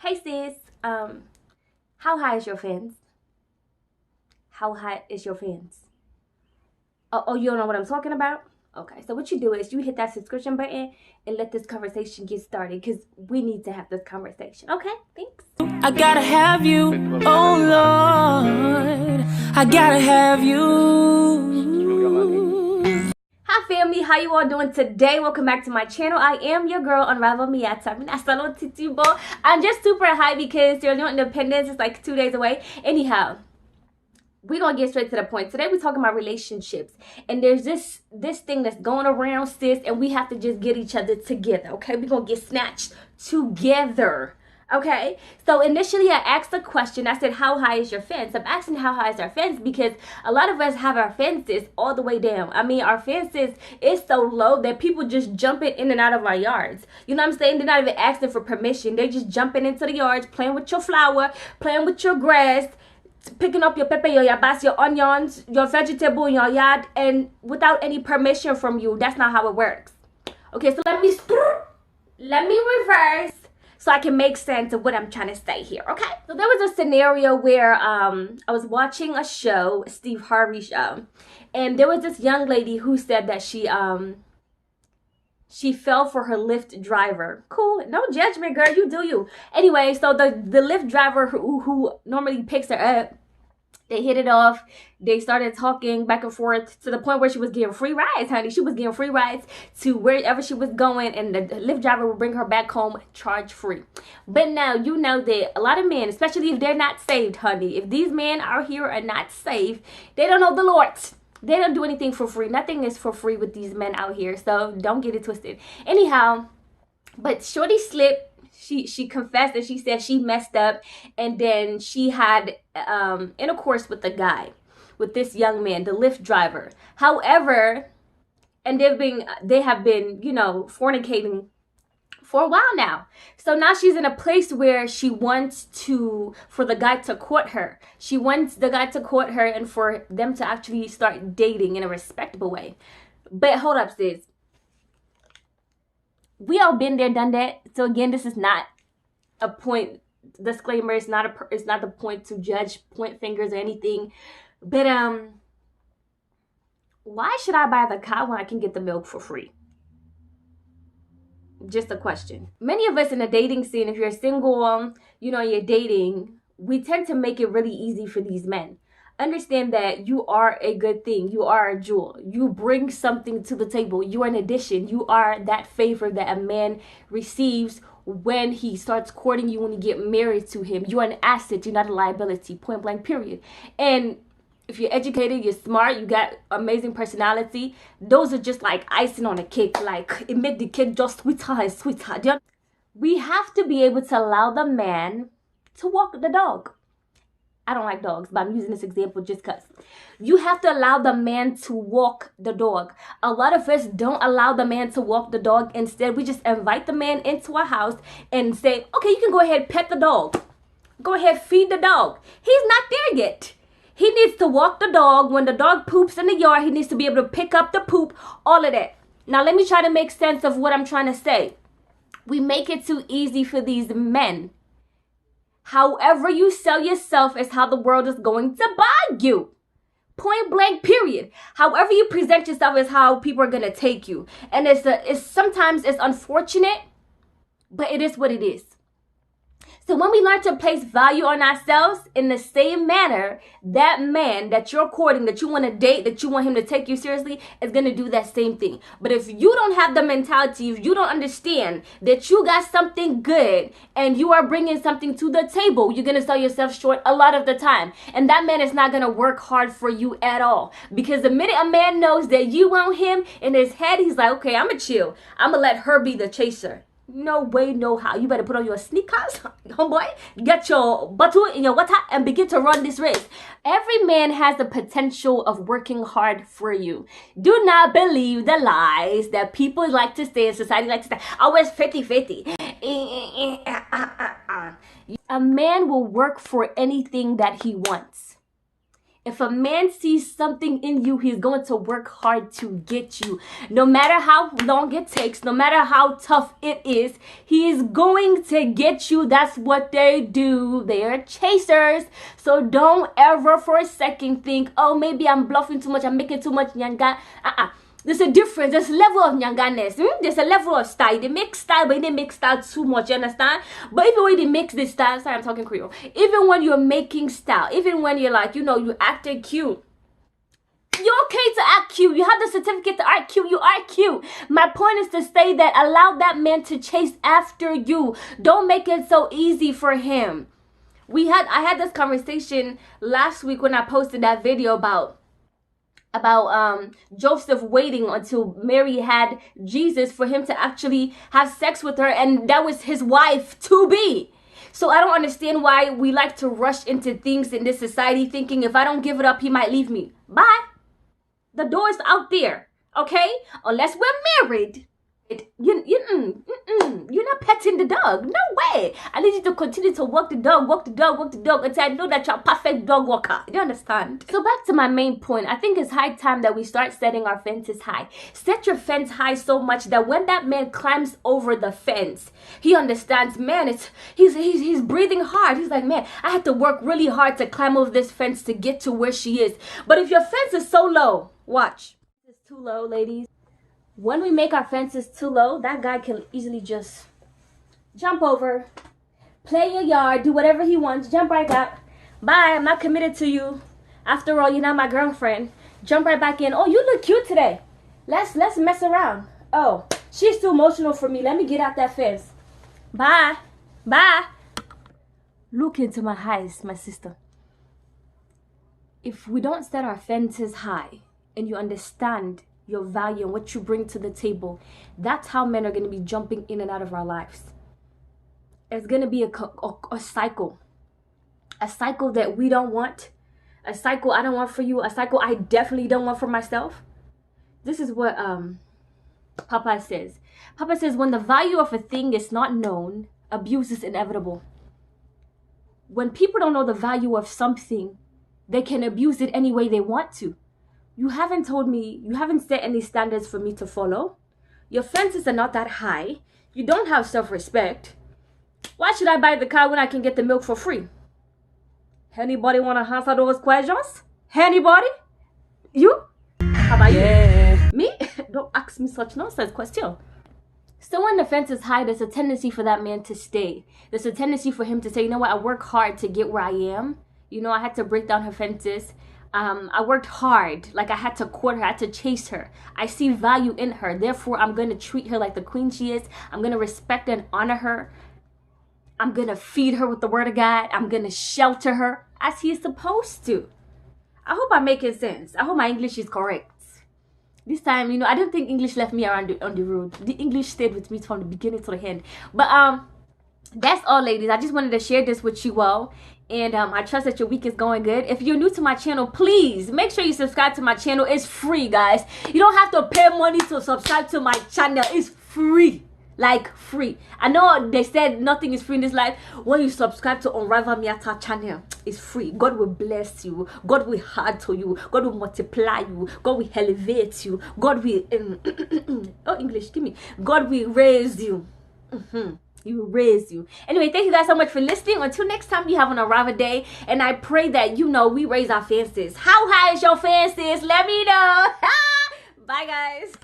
Hey sis, how high is your fence? How high is your fence? Oh, you don't know what I'm talking about? Okay, so what you do is you hit that subscription button and let this conversation get started because we need to have this conversation. Okay, thanks. I gotta have you, oh Lord, I gotta have you. Hi family, how you all doing today? Welcome back to my channel. I am your girl, Unravel Miata. I'm just super high because your new independence is like 2 days away. Anyhow, we're gonna get straight to the point. Today we're talking about relationships, and there's this thing that's going around, sis, and we have to just get each other together. Okay, we're gonna get snatched together. Okay, so initially I asked a question. I said, how high is your fence? I'm asking how high is our fence because a lot of us have our fences all the way down. I mean, our fences is so low that people just jumping in and out of our yards. You know what I'm saying? They're not even asking for permission. They're just jumping into the yards, playing with your flower, playing with your grass, picking up your pepper, your yabas, your onions, your vegetable in your yard, and without any permission from you. That's not how it works. Okay, so let me reverse so I can make sense of what I'm trying to say here. Okay, so there was a scenario where I was watching a show, a Steve Harvey show, and there was this young lady who said that she fell for her Lyft driver. Cool, no judgment, girl, you do you. Anyway, so the Lyft driver who normally picks her up, they hit it off. They started talking back and forth to the point where she was getting free rides, honey. She was getting free rides to wherever she was going, and the Lyft driver would bring her back home charge free. But now you know that a lot of men, especially if they're not saved, honey, if these men out here are not saved, they don't know the Lord. They don't do anything for free. Nothing is for free with these men out here, so don't get it twisted. Anyhow, but shorty slipped. She confessed and she said she messed up, and then she had intercourse with the guy, with this young man, the Lyft driver. However, and they have been, you know, fornicating for a while now. So now she's in a place where she wants for the guy to court her. She wants the guy to court her and for them to actually start dating in a respectable way. But hold up, sis. We all been there, done that. So again, this is not a point, disclaimer, it's not the point to judge, point fingers or anything. But why should I buy the cow when I can get the milk for free? Just a question. Many of us in the dating scene, if you're single, you know, you're dating, we tend to make it really easy for these men. Understand that you are a good thing. You are a jewel. You bring something to the table. You are an addition. You are that favor that a man receives when he starts courting you, when you get married to him. You are an asset. You're not a liability. Point blank, period. And if you're educated, you're smart, you got amazing personality, those are just like icing on a cake. Like, it made the cake just sweeter and sweeter. We have to be able to allow the man to walk the dog. I don't like dogs, but I'm using this example just because. You have to allow the man to walk the dog. A lot of us don't allow the man to walk the dog. Instead, we just invite the man into our house and say, okay, you can go ahead, pet the dog. Go ahead, feed the dog. He's not there yet. He needs to walk the dog. When the dog poops in the yard, he needs to be able to pick up the poop, all of that. Now, let me try to make sense of what I'm trying to say. We make it too easy for these men. However you sell yourself is how the world is going to buy you. Point blank, period. However you present yourself is how people are going to take you. And sometimes it's unfortunate, but it is what it is. So when we learn to place value on ourselves in the same manner, that man that you're courting, that you want to date, that you want him to take you seriously, is going to do that same thing. But if you don't have the mentality, if you don't understand that you got something good and you are bringing something to the table, you're going to sell yourself short a lot of the time. And that man is not going to work hard for you at all. Because the minute a man knows that you want him, in his head, he's like, okay, I'm going to chill. I'm going to let her be the chaser. No way, no how. You better put on your sneakers, homeboy. Get your batu in your water and begin to run this race. Every man has the potential of working hard for you. Do not believe the lies that people like to say, and society likes to say, oh, it's 50-50. A man will work for anything that he wants. If a man sees something in you, he's going to work hard to get you. No matter how long it takes, no matter how tough it is, he is going to get you. That's what they do. They are chasers. So don't ever for a second think, oh, maybe I'm bluffing too much, I'm making too much nyanga. There's a difference. There's a level of nyanganess. There's a level of style. They make style, but they make style too much. You understand? But even when they make this style, sorry, I'm talking Creole. Even when you're making style, even when you're like, you acted cute. You're okay to act cute. You have the certificate to act cute. You are cute. My point is to say that allow that man to chase after you. Don't make it so easy for him. I had this conversation last week when I posted that video about Joseph waiting until Mary had Jesus for him to actually have sex with her, and that was his wife to be. So I don't understand why we like to rush into things in this society thinking if I don't give it up, he might leave me. Bye. The door is out there, okay? Unless we're married. You're not petting the dog. No way. I need you to continue to walk the dog until I know that you're a perfect dog walker. You understand? So back to my main point. I think it's high time that we start setting our fences high. Set your fence high so much that when that man climbs over the fence, he understands, man, he's breathing hard. He's like, man, I had to work really hard to climb over this fence to get to where she is. But if your fence is so low, watch. It's too low, ladies. When we make our fences too low, that guy can easily just jump over, play your yard, do whatever he wants, jump right out. Bye, I'm not committed to you. After all, you're not my girlfriend. Jump right back in. Oh, you look cute today. Let's mess around. Oh, she's too emotional for me. Let me get out that fence. Bye. Bye. Look into my eyes, my sister. If we don't set our fences high and you understand your value and what you bring to the table, that's how men are going to be jumping in and out of our lives. It's going to be a cycle that we don't want, a cycle I don't want for you, a cycle I definitely don't want for myself. This is what Papa says. Papa says, when the value of a thing is not known, abuse is inevitable. When people don't know the value of something, they can abuse it any way they want to. You haven't told me, you haven't set any standards for me to follow. Your fences are not that high. You don't have self-respect. Why should I buy the car when I can get the milk for free? Anybody want to answer those questions? Anybody? You? How about you? Me? Don't ask me such nonsense question. So when the fence is high, there's a tendency for that man to stay. There's a tendency for him to say, you know what, I work hard to get where I am. I had to break down her fences. I worked hard, like I had to court her, I had to chase her. I see value in her, therefore I'm going to treat her like the queen she is. I'm going to respect and honor her. I'm going to feed her with the word of God. I'm going to shelter her as he is supposed to. I hope I'm making sense. I hope my English is correct. This time, I don't think English left me around on the road. The English stayed with me from the beginning to the end. But that's all, ladies. I just wanted to share this with you all. And I trust that your week is going good. If you're new to my channel, please make sure you subscribe to my channel. It's free, guys. You don't have to pay money to subscribe to my channel. It's free. Like, free. I know they said nothing is free in this life. When you subscribe to Unrival Miata channel, it's free. God will bless you. God will add to you. God will multiply you. God will elevate you. God will... oh, English, give me. God will raise you. He will raise you. Anyway, thank you guys so much for listening. Until next time, you have an arrival day. And I pray that, we raise our fences. How high is your fences? Let me know. Bye, guys.